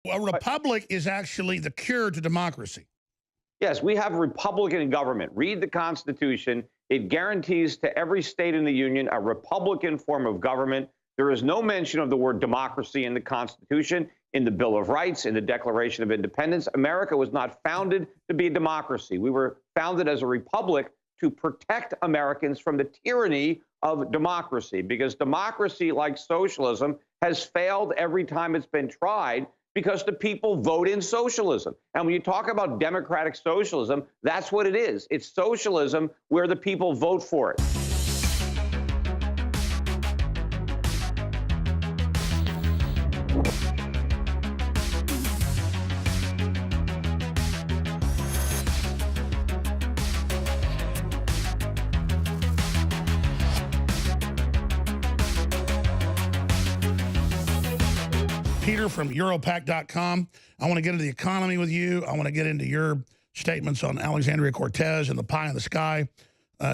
A republic is actually the cure to democracy. Yes, we have a Republican government. Read the Constitution. It guarantees to every state in the Union a Republican form of government. There is no mention of the word democracy in the Constitution, in the Bill of Rights, in the Declaration of Independence. America was not founded to be a democracy. We were founded as a republic to protect Americans from the tyranny of democracy, because democracy, like socialism, has failed every time it's been tried, because the people vote in socialism. And when you talk about democratic socialism, that's what it is. It's socialism where the people vote for it. Peter from Europac.com. I want to get into the economy with you. I want to get into your statements on Alexandria Cortez and the pie in the sky.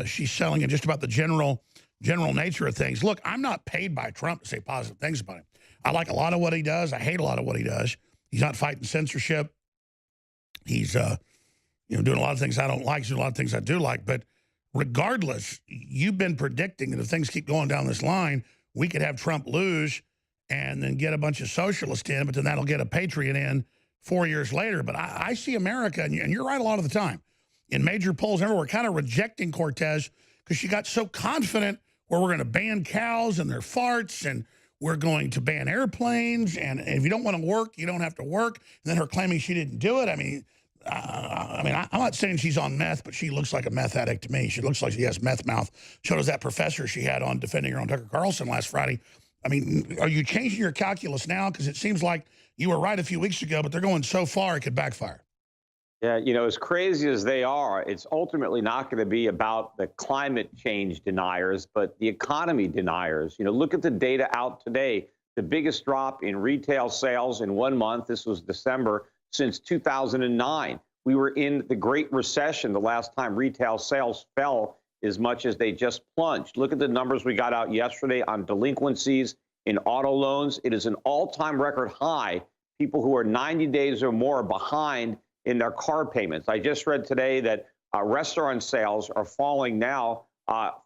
She's selling it just about the general nature of things. Look, I'm not paid by Trump to say positive things about him. I like a lot of what he does. I hate a lot of what he does. He's not fighting censorship. He's doing a lot of things I don't like. He's doing a lot of things I do like. But regardless, you've been predicting that if things keep going down this line, we could have Trump lose and then get a bunch of socialists in, but then that'll get a patriot in 4 years later. But I see America, and you're right a lot of the time, in major polls everywhere, we're kind of rejecting Cortez because she got so confident where we're going to ban cows and their farts, and we're going to ban airplanes, and if you don't want to work, you don't have to work. And then her claiming she didn't do it. I'm not saying she's on meth, but she looks like a meth addict to me. She looks like she has meth mouth. So does that professor she had on defending her on Tucker Carlson last Friday. I mean, are you changing your calculus now? Because it seems like you were right a few weeks ago, but they're going so far it could backfire. Yeah, as crazy as they are, it's ultimately not going to be about the climate change deniers, but the economy deniers. Look at the data out today. The biggest drop in retail sales in 1 month, this was December, since 2009. We were in the Great Recession the last time retail sales fell as much as they just plunged. Look at the numbers we got out yesterday on delinquencies in auto loans. It is an all-time record high. People who are 90 days or more behind in their car payments. I just read today that restaurant sales are falling now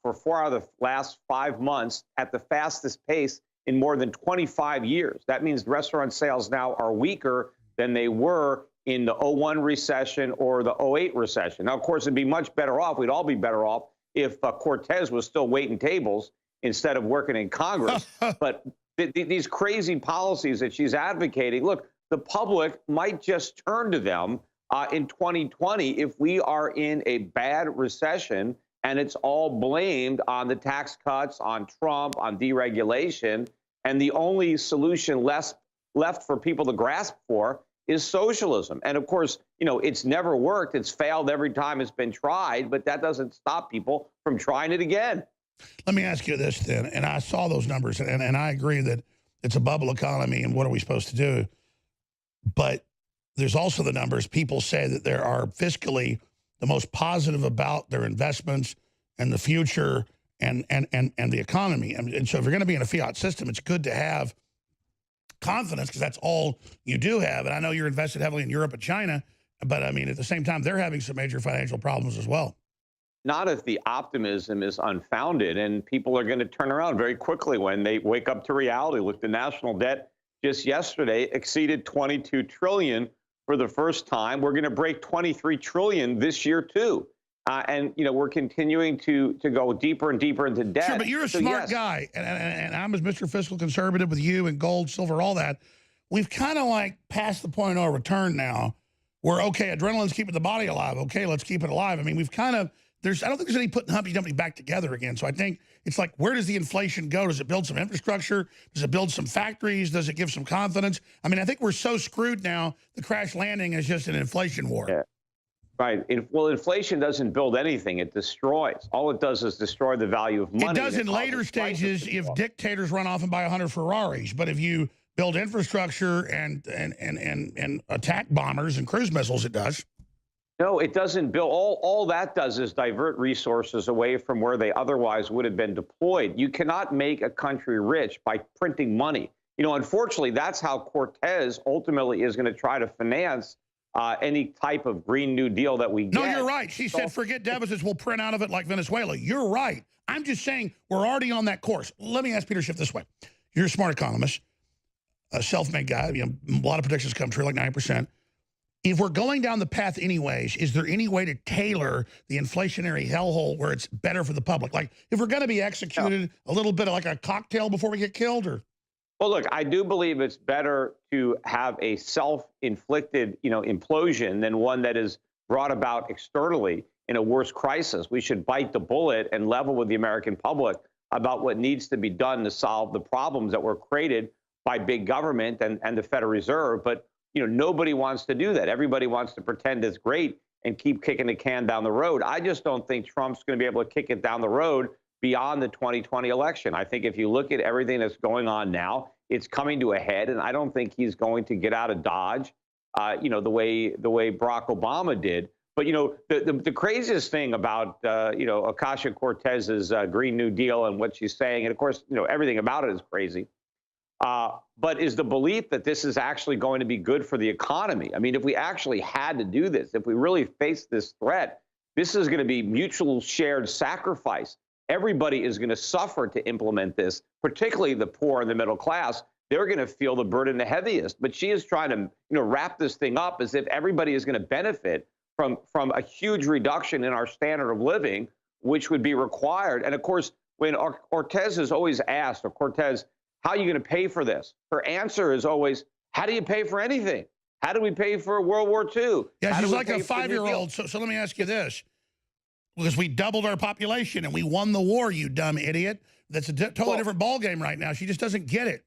for 4 out of the last 5 months at the fastest pace in more than 25 years. That means restaurant sales now are weaker than they were in the 01 recession or the 08 recession. Now, of course, it'd be much better off. We'd all be better off if Cortez was still waiting tables instead of working in Congress. But these crazy policies that she's advocating, look, the public might just turn to them in 2020 if we are in a bad recession and it's all blamed on the tax cuts, on Trump, on deregulation. And the only solution left for people to grasp for is socialism. And of course, it's never worked. It's failed every time it's been tried, but that doesn't stop people from trying it again. Let me ask you this then, and I saw those numbers, and I agree that it's a bubble economy, and what are we supposed to do? But there's also the numbers. People say that there are fiscally the most positive about their investments and the future and the economy. And so if you're going to be in a fiat system, it's good to have confidence, because that's all you do have. And I know you're invested heavily in Europe and China, but I mean, at the same time, they're having some major financial problems as well. Not if the optimism is unfounded, and people are going to turn around very quickly when they wake up to reality. Look, the national debt just yesterday exceeded 22 trillion for the first time. We're going to break 23 trillion this year too. And we're continuing to go deeper and deeper into debt. Sure, but you're a smart guy, and I'm as Mr. Fiscal Conservative with you and gold, silver, all that. We've kind of like passed the point of no return now. We're okay. Adrenaline's keeping the body alive. Okay, let's keep it alive. I mean, we've kind of I don't think there's any putting Humpty Dumpty back together again. So I think it's like, where does the inflation go? Does it build some infrastructure? Does it build some factories? Does it give some confidence? I mean, I think we're so screwed now. The crash landing is just an inflation war. Yeah. Right. Well, inflation doesn't build anything. It destroys. All it does is destroy the value of money. It does in later stages if dictators run off and buy 100 Ferraris. But if you build infrastructure and attack bombers and cruise missiles, it does. No, it doesn't build. All that does is divert resources away from where they otherwise would have been deployed. You cannot make a country rich by printing money. Unfortunately, that's how Cortez ultimately is going to try to finance any type of Green New Deal that we get. No, you're right. She said, forget deficits, we'll print out of it like Venezuela. You're right. I'm just saying we're already on that course. Let me ask Peter Schiff this way. You're a smart economist, a self-made guy. A lot of predictions come true, like 9%. If we're going down the path anyways, is there any way to tailor the inflationary hellhole where it's better for the public? Like, if we're going to be executed, a little bit of like a cocktail before we get killed, or? Well, look, I do believe it's better to have a self-inflicted, implosion than one that is brought about externally in a worse crisis. We should bite the bullet and level with the American public about what needs to be done to solve the problems that were created by big government and the Federal Reserve. But, nobody wants to do that. Everybody wants to pretend it's great and keep kicking the can down the road. I just don't think Trump's going to be able to kick it down the road beyond the 2020 election. I think if you look at everything that's going on now, it's coming to a head, and I don't think he's going to get out of Dodge, the way Barack Obama did. But the craziest thing about Ocasio-Cortez's Green New Deal and what she's saying, and of course everything about it is crazy, but is the belief that this is actually going to be good for the economy. I mean, if we actually had to do this, if we really face this threat, this is going to be mutual shared sacrifice. Everybody is going to suffer to implement this, particularly the poor and the middle class. They're going to feel the burden the heaviest. But she is trying to, wrap this thing up as if everybody is going to benefit from a huge reduction in our standard of living, which would be required. And of course, when Cortez is always asked, or Cortez, how are you going to pay for this? Her answer is always, how do you pay for anything? How do we pay for World War II? Yeah, she's like a 5-year-old. So let me ask you this. Because we doubled our population and we won the war, you dumb idiot. That's a totally different ballgame right now. She just doesn't get it.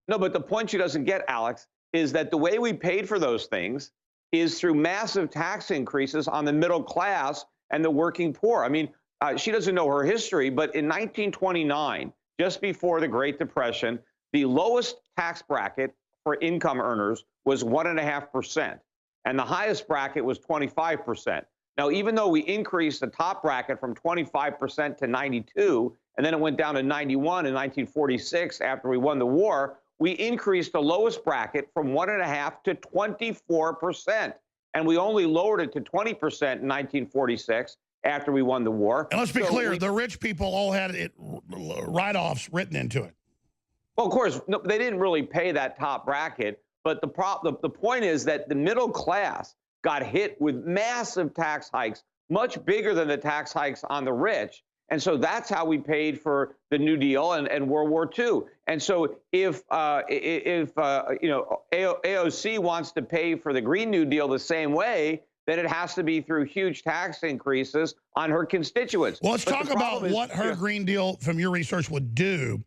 No, but the point she doesn't get, Alex, is that the way we paid for those things is through massive tax increases on the middle class and the working poor. I mean, she doesn't know her history, but in 1929, just before the Great Depression, the lowest tax bracket for income earners was 1.5%, and the highest bracket was 25%. Now, even though we increased the top bracket from 25% to 92, and then it went down to 91 in 1946 after we won the war, we increased the lowest bracket from 1.5% to 24%. And we only lowered it to 20% in 1946 after we won the war. And let's be clear, the rich people all had it write-offs written into it. Well, of course, no, they didn't really pay that top bracket. But the point is that the middle class got hit with massive tax hikes, much bigger than the tax hikes on the rich. And so that's how we paid for the New Deal and World War II. And so if AOC wants to pay for the Green New Deal the same way, then it has to be through huge tax increases on her constituents. Well, let's talk about what her Green Deal, from your research, would do.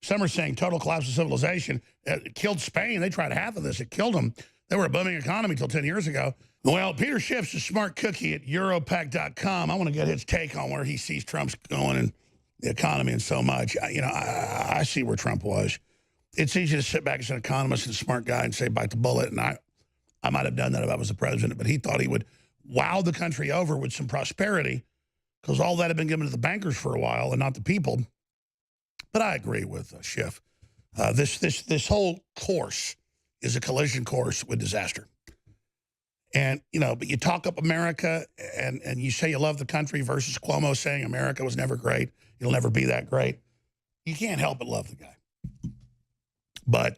Some are saying total collapse of civilization. It killed Spain. They tried half of this. It killed them. They were a booming economy until 10 years ago. Well, Peter Schiff's a smart cookie at Europac.com. I want to get his take on where he sees Trump's going and the economy and so much. I see where Trump was. It's easy to sit back as an economist and a smart guy and say, bite the bullet. And I might have done that if I was the president, but he thought he would wow the country over with some prosperity because all that had been given to the bankers for a while and not the people. But I agree with Schiff. This whole course is a collision course with disaster. And, but you talk up America and you say you love the country versus Cuomo saying America was never great. It'll never be that great. You can't help but love the guy. But,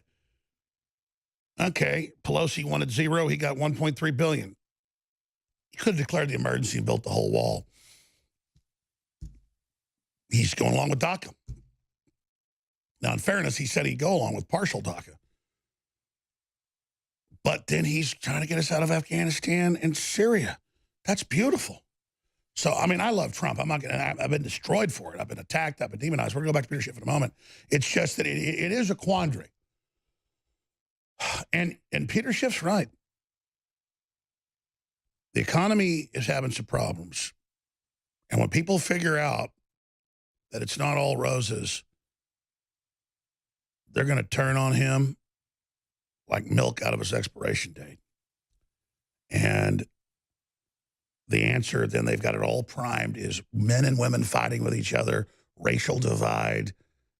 okay, Pelosi wanted zero. He got $1.3 billion. He could have declared the emergency and built the whole wall. He's going along with DACA. Now, in fairness, he said he'd go along with partial DACA. But then he's trying to get us out of Afghanistan and Syria. That's beautiful. So, I mean, I love Trump. I've been destroyed for it. I've been attacked. I've been demonized. We're going to go back to Peter Schiff in a moment. It's just that it is a quandary. And Peter Schiff's right. The economy is having some problems. And when people figure out that it's not all roses, they're going to turn on him like milk out of his expiration date. And the answer, then they've got it all primed, is men and women fighting with each other, racial divide,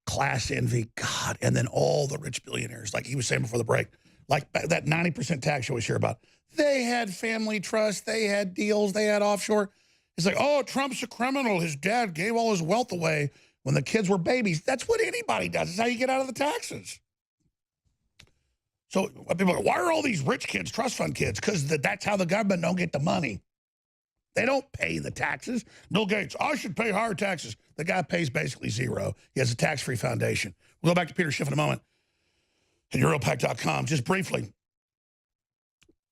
class envy, God, and then all the rich billionaires, like he was saying before the break, like that 90% tax you always hear about. They had family trust, they had deals, they had offshore. It's like, oh, Trump's a criminal. His dad gave all his wealth away when the kids were babies. That's what anybody does. It's how you get out of the taxes. So people go, why are all these rich kids trust fund kids? Because that's how the government don't get the money. They don't pay the taxes. Bill Gates, I should pay higher taxes. The guy pays basically zero. He has a tax-free foundation. We'll go back to Peter Schiff in a moment at Europack.com. Just briefly,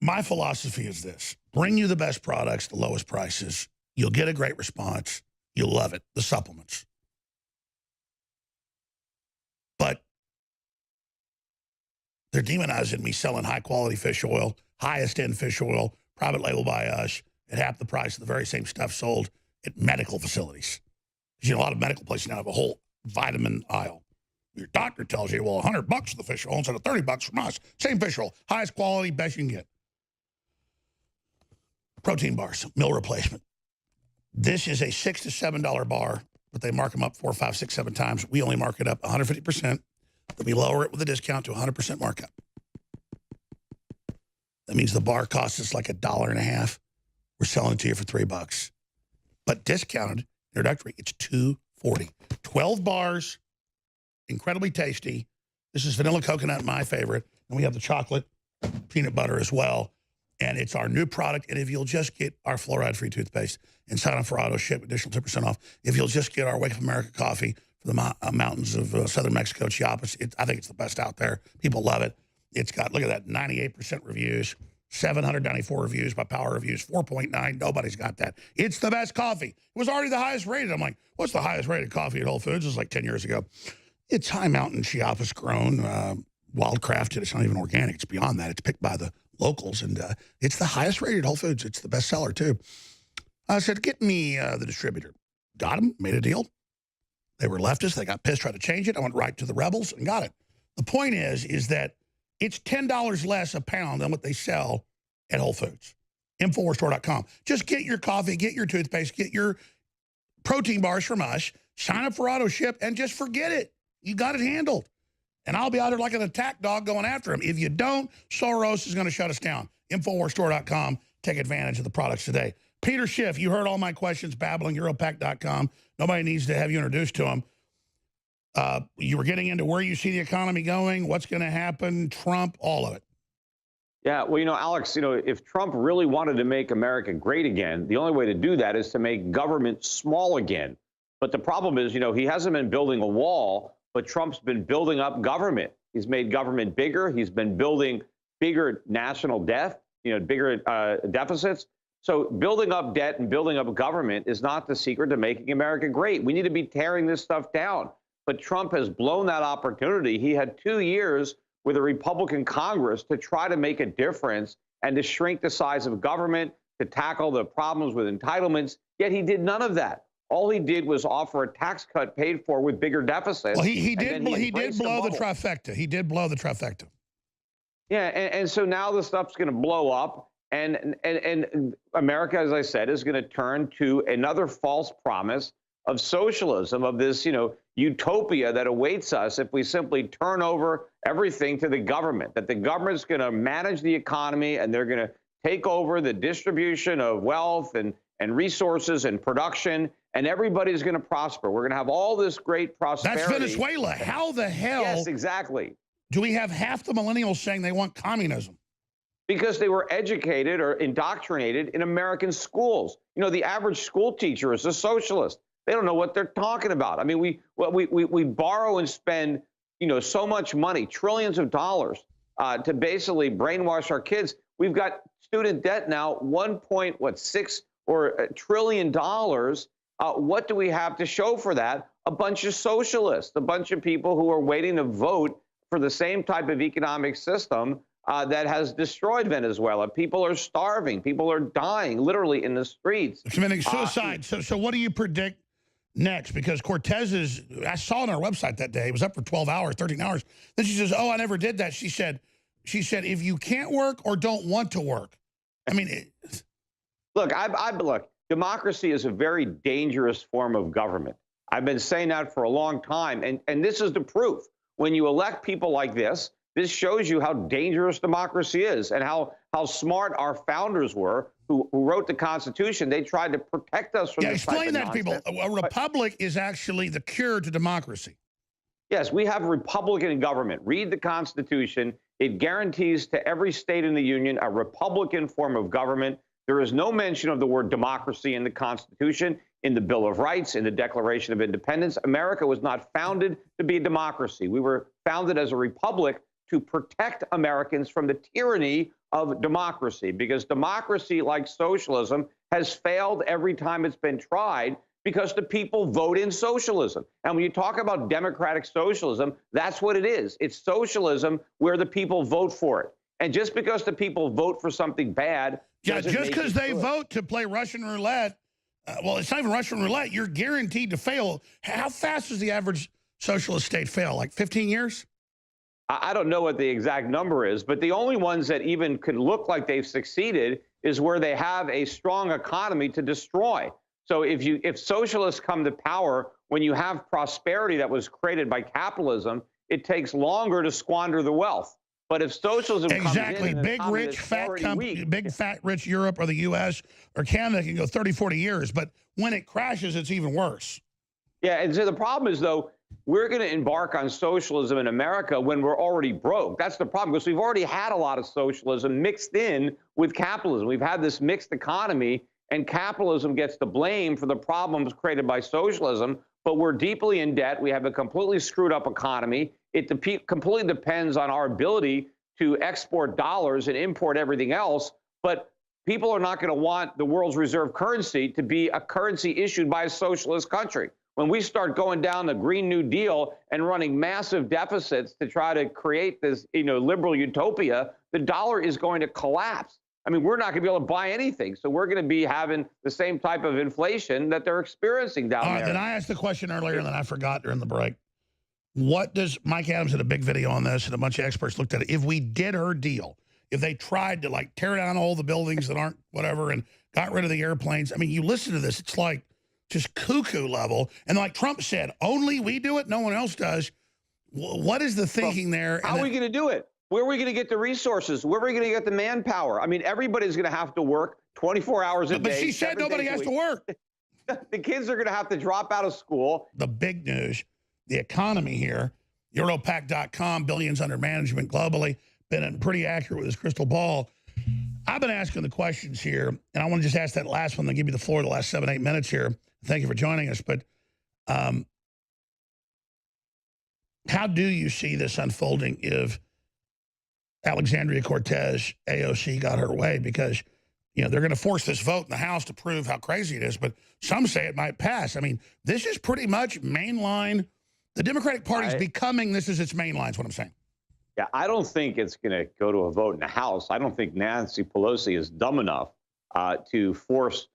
my philosophy is this. Bring you the best products, the lowest prices. You'll get a great response. You'll love it. The supplements. But they're demonizing me selling high-quality fish oil, highest-end fish oil, private label by us, at half the price of the very same stuff sold at medical facilities. Because, you know, a lot of medical places now have a whole vitamin aisle. Your doctor tells you, well, $100 for the fish oil instead of $30 from us. Same fish oil, highest quality, best you can get. Protein bars, meal replacement. This is a $6 to $7 bar, but they mark them up 4, 5, 6, 7 times. We only mark it up 150%. Then we lower it with a discount to 100% markup. That means the bar costs us like $1.50. We're selling it to you for $3. But discounted, introductory, it's $2.40. 12 bars, incredibly tasty. This is vanilla coconut, my favorite. And we have the chocolate peanut butter as well. And it's our new product. And if you'll just get our fluoride-free toothpaste and sign up for auto ship, additional 10% off. If you'll just get our Wake Up America coffee for the mountains of southern Mexico, Chiapas, I think it's the best out there. People love it. It's got, look at that, 98% reviews. 794 reviews by Power Reviews, 4.9. Nobody's got that. It's the best coffee. It was already the highest rated. I'm like, what's the highest rated coffee at Whole Foods? It was like 10 years ago. It's High Mountain Chiapas grown, wild crafted. It's not even organic. It's beyond that. It's picked by the locals, and it's the highest rated Whole Foods. It's the best seller, too. I said, get me the distributor. Got him, made a deal. They were leftists. They got pissed, tried to change it. I went right to the rebels and got it. The point is that it's $10 less a pound than what they sell at Whole Foods. InfoWarsStore.com. Just get your coffee, get your toothpaste, get your protein bars from us, sign up for auto ship, and just forget it. You got it handled. And I'll be out there like an attack dog going after him. If you don't, Soros is going to shut us down. InfoWarsStore.com. Take advantage of the products today. Peter Schiff, you heard all my questions babbling, Europack.com. Nobody needs to have you introduced to them. You were getting into where you see the economy going, what's going to happen, Trump, all of it. Yeah, well, you know, Alex, you know, if Trump really wanted to make America great again, the only way to do that is to make government small again. But the problem is, you know, he hasn't been building a wall, but Trump's been building up government. He's made government bigger. He's been building bigger national debt, you know, bigger deficits. So building up debt and building up government is not the secret to making America great. We need to be tearing this stuff down. But Trump has blown that opportunity. He had 2 years with a Republican Congress to try to make a difference and to shrink the size of government, to tackle the problems with entitlements, yet he did none of that. All he did was offer a tax cut paid for with bigger deficits. Well, he did blow the trifecta. He did blow the trifecta. Yeah, and so now the stuff's going to blow up, and America, as I said, is going to turn to another false promise of socialism, of this, you know, utopia that awaits us if we simply turn over everything to the government, that the government's going to manage the economy and they're going to take over the distribution of wealth and resources and production, and everybody's going to prosper. We're going to have all this great prosperity. That's Venezuela. How the hell? Yes, exactly. Do we have half the millennials saying they want communism? Because they were educated or indoctrinated in American schools. You know, the average school teacher is a socialist. They don't know what they're talking about. I mean, we borrow and spend, you know, so much money, trillions of dollars, to basically brainwash our kids. We've got student debt now, $1.6 trillion. What do we have to show for that? A bunch of socialists, a bunch of people who are waiting to vote for the same type of economic system that has destroyed Venezuela. People are starving. People are dying, literally in the streets. Committing suicide. So what do you predict next? Because Cortez's, I saw on our website that day, it was up for 12 hours, 13 hours. Then she says, oh, I never did that. She said, if you can't work or don't want to work. I mean, look, look, democracy is a very dangerous form of government. I've been saying that for a long time, and this is the proof. When you elect people like this shows you how dangerous democracy is and how smart our founders were who wrote the Constitution. They tried to protect us from this type of explain that to nonsense. people. A republic is actually the cure to democracy. Yes, we have Republican government. Read the Constitution. It guarantees to every state in the Union a Republican form of government. There is no mention of the word democracy in the Constitution, in the Bill of Rights, in the Declaration of Independence. America was not founded to be a democracy. We were founded as a republic to protect Americans from the tyranny of democracy, because democracy, like socialism, has failed every time it's been tried because the people vote in socialism. And when you talk about democratic socialism, that's what it is. It's socialism where the people vote for it. And just because the people vote for something bad, just because they vote to play Russian roulette, well, it's not even Russian roulette. You're guaranteed to fail. How fast does the average socialist state fail? Like 15 years? I don't know what the exact number is, but the only ones that even could look like they've succeeded is where they have a strong economy to destroy. So if socialists come to power, when you have prosperity that was created by capitalism, it takes longer to squander the wealth. But if socialism comes in, big rich fat big fat rich Europe or the U.S. or Canada can go 30, 40 years, but when it crashes, it's even worse. Yeah, and so the problem is, though, we're going to embark on socialism in America when we're already broke. That's the problem, because we've already had a lot of socialism mixed in with capitalism. We've had this mixed economy, and capitalism gets the blame for the problems created by socialism. But we're deeply in debt. We have a completely screwed up economy. It completely depends on our ability to export dollars and import everything else. But people are not going to want the world's reserve currency to be a currency issued by a socialist country. When we start going down the Green New Deal and running massive deficits to try to create this, liberal utopia, the dollar is going to collapse. I mean, we're not going to be able to buy anything. So we're going to be having the same type of inflation that they're experiencing down there. Then I asked the question earlier, and then I forgot during the break. What does Mike Adams did a big video on this, and a bunch of experts looked at it. If we did her deal, if they tried to like tear down all the buildings that aren't whatever and got rid of the airplanes, I mean, you listen to this, it's like just cuckoo level. And like Trump said, only we do it, no one else does. What is the thinking there? How are we going to do it? Where are we going to get the resources? Where are we going to get the manpower? I mean, everybody's going to have to work 24 hours a day. But she said nobody has to work. The kids are going to have to drop out of school. The big news, the economy here, Europac.com, billions under management globally, been pretty accurate with his crystal ball. I've been asking the questions here, and I want to just ask that last one, then give you the floor the last 7-8 minutes here. Thank you for joining us. But how do you see this unfolding if Alexandria Cortez, AOC, got her way? Because, they're going to force this vote in the House to prove how crazy it is, but some say it might pass. I mean, this is pretty much mainline. The Democratic Party is becoming, this is its mainline, is what I'm saying. Yeah, I don't think it's going to go to a vote in the House. I don't think Nancy Pelosi is dumb enough to force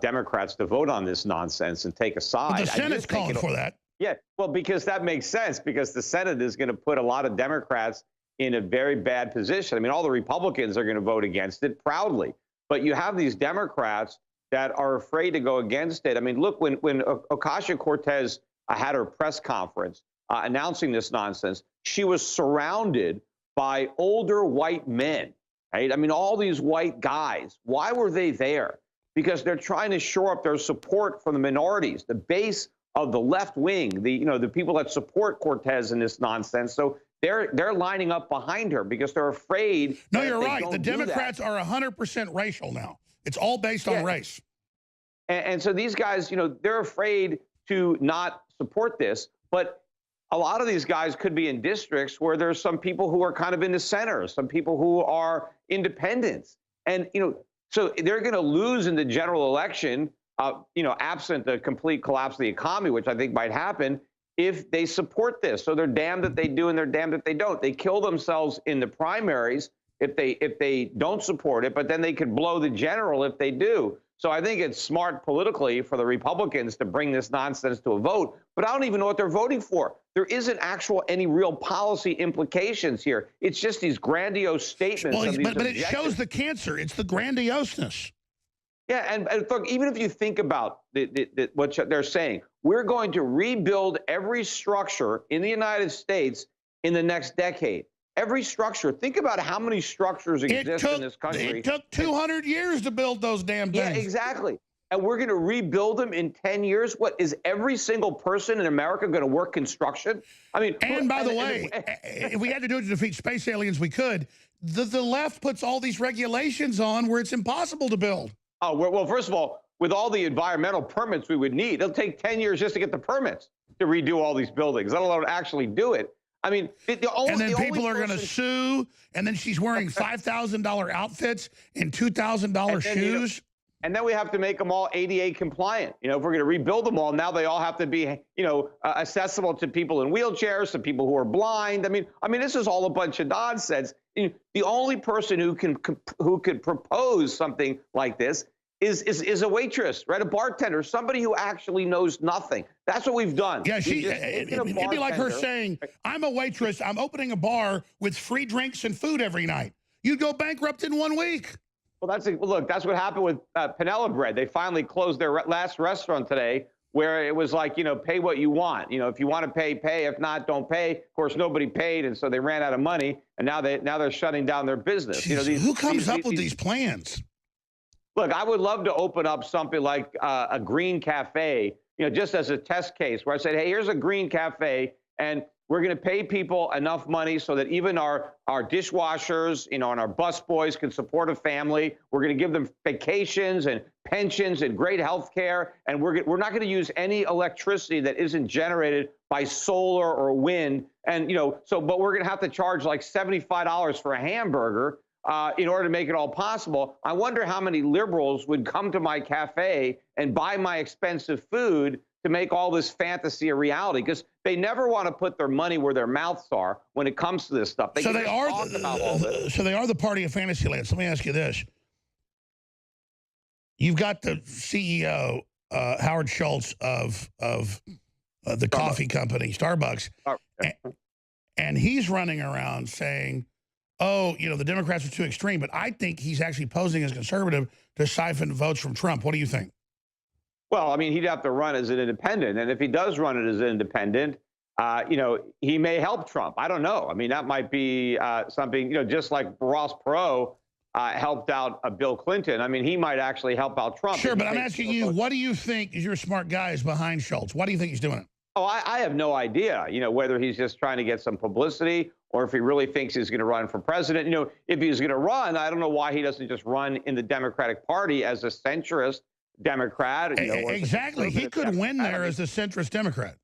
Democrats to vote on this nonsense and take a side. But the Senate's calling for that. Yeah, well, because that makes sense, because the Senate is going to put a lot of Democrats in a very bad position. I mean, all the Republicans are going to vote against it proudly. But you have these Democrats that are afraid to go against it. I mean, look, when Ocasio-Cortez had her press conference announcing this nonsense, she was surrounded by older white men, right? I mean, all these white guys. Why were they there? Because they're trying to shore up their support from the minorities, the base of the left wing, the people that support Cortez in this nonsense. So they're lining up behind her because they're afraid. No, you're right. The Democrats are 100% racial now. It's all based on race. And so these guys, they're afraid to not support this. But a lot of these guys could be in districts where there's some people who are kind of in the center, some people who are independents. And, so they're going to lose in the general election, absent the complete collapse of the economy, which I think might happen, if they support this. So they're damned if they do and they're damned if they don't. They kill themselves in the primaries if they don't support it, but then they could blow the general if they do. So I think it's smart politically for the Republicans to bring this nonsense to a vote, but I don't even know what they're voting for. There isn't any real policy implications here. It's just these grandiose statements. Well, but it shows the cancer. It's the grandioseness. Yeah, and look, even if you think about what they're saying, we're going to rebuild every structure in the United States in the next decade. Every structure. Think about how many structures exist in this country. It took 200 years to build those damn things. Yeah, exactly. And we're going to rebuild them in 10 years. What, is every single person in America going to work construction? I mean, and by the way, if we had to do it to defeat space aliens, we could. The left puts all these regulations on where it's impossible to build. Oh, well, first of all, with all the environmental permits we would need, it'll take 10 years just to get the permits to redo all these buildings, let alone actually do it. I mean, and then people are going to sue, and then she's wearing $5,000 outfits and $2,000 shoes. And then we have to make them all ADA compliant. You know, if we're going to rebuild them all, now they all have to be, you know, accessible to people in wheelchairs, to people who are blind. I mean, this is all a bunch of nonsense. The only person who could propose something like this is a waitress, right? A bartender, somebody who actually knows nothing. That's what we've done. Yeah, it'd be like her saying, I'm a waitress, I'm opening a bar with free drinks and food every night. You'd go bankrupt in 1 week. Well, look, that's what happened with Panella Bread. They finally closed their last restaurant today, where it was like, you know, pay what you want. You know, if you want to pay, pay. If not, don't pay. Of course, nobody paid, and so they ran out of money, and now they're shutting down their business. Jeez, you know, who comes up with these plans? Look, I would love to open up something like a green cafe, you know, just as a test case, where I said, hey, here's a green cafe, and we're going to pay people enough money so that even our dishwashers, you know, and our busboys can support a family. We're going to give them vacations and pensions and great health care, and we're not going to use any electricity that isn't generated by solar or wind. And, you know, but we're going to have to charge like $75 for a hamburger in order to make it all possible. I wonder how many liberals would come to my cafe and buy my expensive food to make all this fantasy a reality, because they never want to put their money where their mouths are when it comes to this stuff. So they are the party of Fantasyland. So let me ask you this. You've got the CEO, Howard Schultz of the coffee company, Starbucks, and he's running around saying, oh, you know, the Democrats are too extreme, but I think he's actually posing as conservative to siphon votes from Trump. What do you think? Well, I mean, he'd have to run as an independent. And if he does run it as an independent, you know, he may help Trump. I don't know. I mean, that might be something, you know, just like Ross Perot helped out Bill Clinton. I mean, he might actually help out Trump. Sure, but I'm asking you, what do you think, is you're a smart guy, is behind Schultz? Why do you think he's doing it? Oh, I have no idea, you know, whether he's just trying to get some publicity or if he really thinks he's going to run for president. You know, if he's going to run, I don't know why he doesn't just run in the Democratic Party as a centrist Democrat. You know, exactly. He could win there as a centrist Democrat.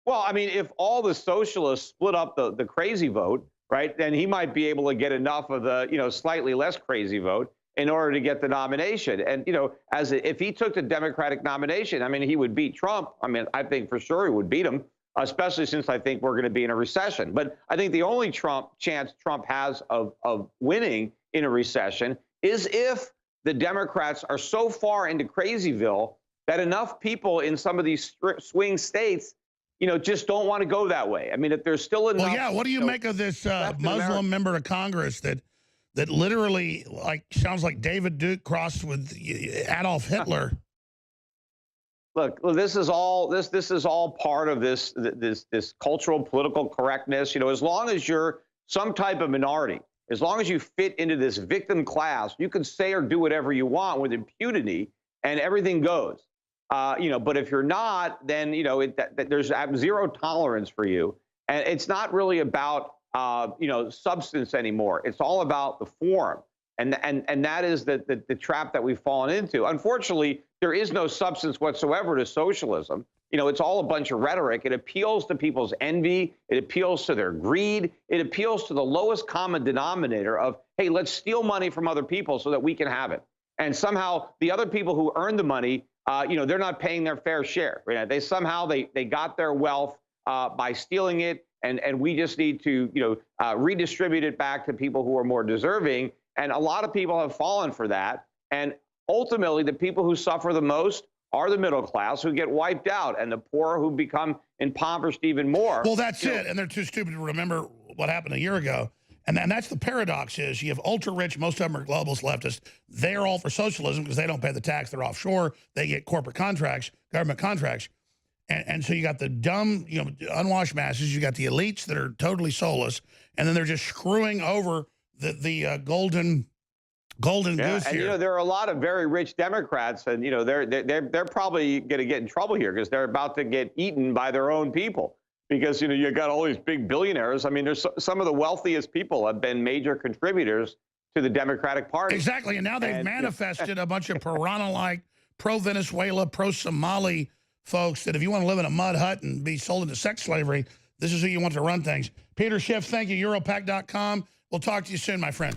Well, I mean, if all the socialists split up the crazy vote, right, then he might be able to get enough of the, you know, slightly less crazy vote in order to get the nomination. And, you know, if he took the Democratic nomination, I mean, he would beat Trump. I mean, I think for sure he would beat him, especially since I think we're going to be in a recession. But I think the only chance Trump has of winning in a recession is if the Democrats are so far into Crazyville that enough people in some of these swing states, you know, just don't want to go that way. I mean, if there's still enough. Well, yeah. What do you make of this Muslim member of Congress that literally sounds like David Duke crossed with Adolf Hitler? Look, this is all part of this cultural political correctness. You know, as long as you're some type of minority, as long as you fit into this victim class, you can say or do whatever you want with impunity, and everything goes. You know, but if you're not, then you know there's zero tolerance for you, and it's not really about you know, substance anymore. It's all about the form, and that is the trap that we've fallen into. Unfortunately, there is no substance whatsoever to socialism. You know, it's all a bunch of rhetoric. It appeals to people's envy. It appeals to their greed. It appeals to the lowest common denominator of, hey, let's steal money from other people so that we can have it. And somehow the other people who earn the money, you know, they're not paying their fair share. Right? They got their wealth by stealing it, and we just need to, you know, redistribute it back to people who are more deserving. And a lot of people have fallen for that. And ultimately, the people who suffer the most are the middle class, who get wiped out, and the poor who become impoverished even more. Well, that's it. And they're too stupid to remember what happened a year ago. And that's the paradox is you have ultra-rich, most of them are globalist leftists. They're all for socialism because they don't pay the tax. They're offshore. They get corporate contracts, government contracts. And so you got the dumb, unwashed masses. You got the elites that are totally soulless, and then they're just screwing over the golden goose and here. there are a lot of very rich Democrats, and they're probably going to get in trouble here because they're about to get eaten by their own people. Because you got all these big billionaires. I mean, there's some of the wealthiest people have been major contributors to the Democratic Party. Exactly, and now they've manifested a bunch of piranha-like, pro-Venezuela, pro-Somali folks that if you want to live in a mud hut and be sold into sex slavery, this is who you want to run things. Peter Schiff, thank you, Europack.com. We'll talk to you soon, my friend.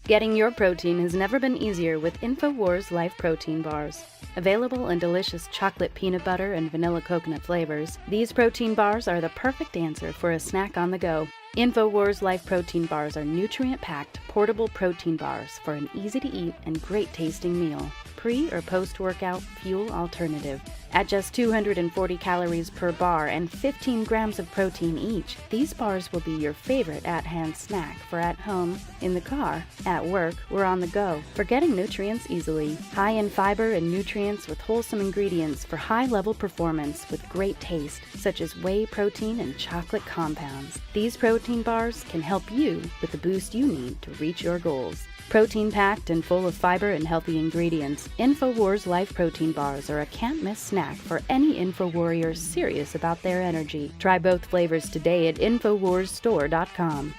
Getting your protein has never been easier with InfoWars Life Protein Bars. Available in delicious chocolate peanut butter and vanilla coconut flavors, these protein bars are the perfect answer for a snack on the go. InfoWars Life Protein Bars are nutrient-packed, portable protein bars for an easy-to-eat and great-tasting meal. Pre- or post-workout fuel alternative. At just 240 calories per bar and 15 grams of protein each, these bars will be your favorite at-hand snack for at home, in the car, at work, or on the go. For getting nutrients easily. High in fiber and nutrients with wholesome ingredients for high-level performance with great taste, such as whey protein and chocolate compounds. These protein bars can help you with the boost you need to reach your goals. Protein-packed and full of fiber and healthy ingredients, InfoWars Life Protein Bars are a can't-miss snack for any InfoWarrior serious about their energy. Try both flavors today at InfoWarsStore.com.